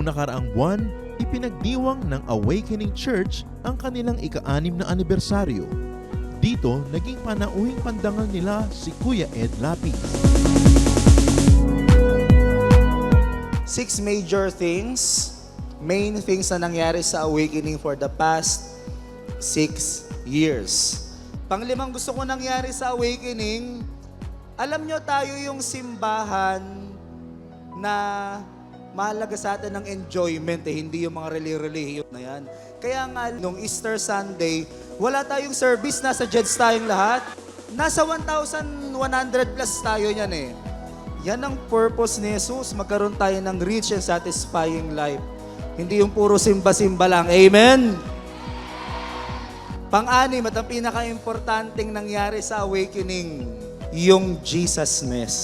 Noong nakaraang buwan, ipinagdiwang ng Awakening Church ang kanilang ika-6 na anibersaryo. Dito, naging panauhing pandangal nila si Kuya Ed Lapis. 6 major things, main things na nangyari sa Awakening for the past 6 years. Panglimang gusto ko nangyari sa Awakening, alam nyo tayo yung simbahan na mahalaga sa atin ng enjoyment, hindi yung mga religion na yan. Kaya nga, nung Easter Sunday, wala tayong service, nasa Jeds tayong lahat. Nasa 1,100 plus tayo yan eh. Yan ang purpose ni Jesus, magkaroon tayo ng rich and satisfying life. Hindi yung puro simba-simba lang. Amen? Pang-anim at ang pinaka-importanting nangyari sa Awakening, yung Jesusness.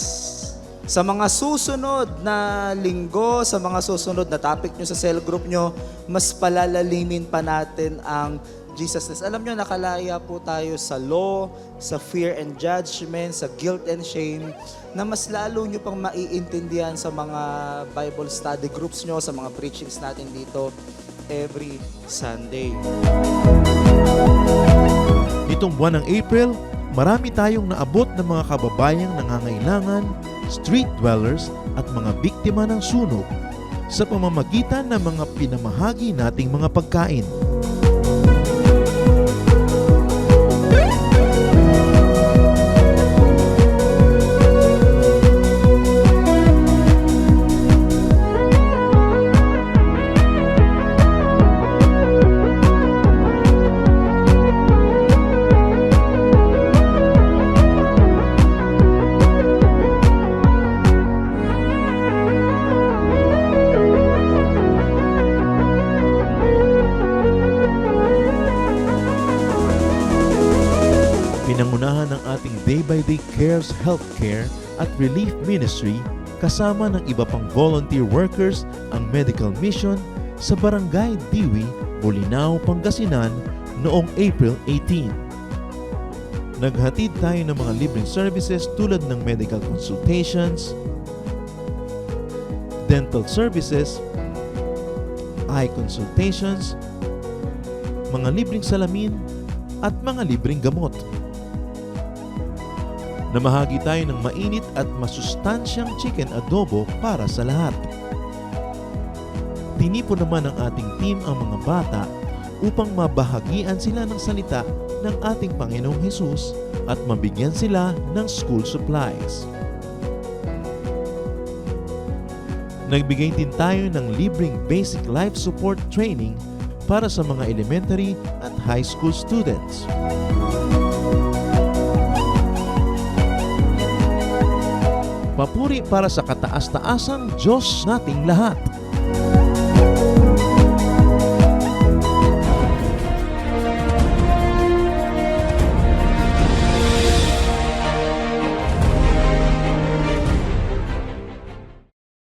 Sa mga susunod na linggo, sa mga susunod na topic nyo sa cell group nyo, mas palalalimin pa natin ang Jesusness. Alam nyo, nakalaya po tayo sa law, sa fear and judgment, sa guilt and shame, na mas lalo nyo pang maiintindihan sa mga Bible study groups nyo, sa mga preachings natin dito every Sunday. Nitong buwan ng April, marami tayong naabot ng mga kababayang nangangailangan, street dwellers at mga biktima ng sunog sa pamamagitan ng mga pinamahagi nating mga pagkain. Pinangunahan ng ating day-by-day cares healthcare at relief ministry kasama ng iba pang volunteer workers ang medical mission sa Barangay Diwi, Bolinao, Pangasinan noong April 18. Naghatid tayo ng mga libreng services tulad ng medical consultations, dental services, eye consultations, mga libreng salamin at mga libreng gamot. Namahagi tayo ng mainit at masustansyang chicken adobo para sa lahat. Tinipon naman ng ating team ang mga bata upang mabahagian sila ng salita ng ating Panginoong Hesus at mabigyan sila ng school supplies. Nagbigay din tayo ng libreng basic life support training para sa mga elementary at high school students. Papuri para sa kataas-taasang Diyos nating lahat.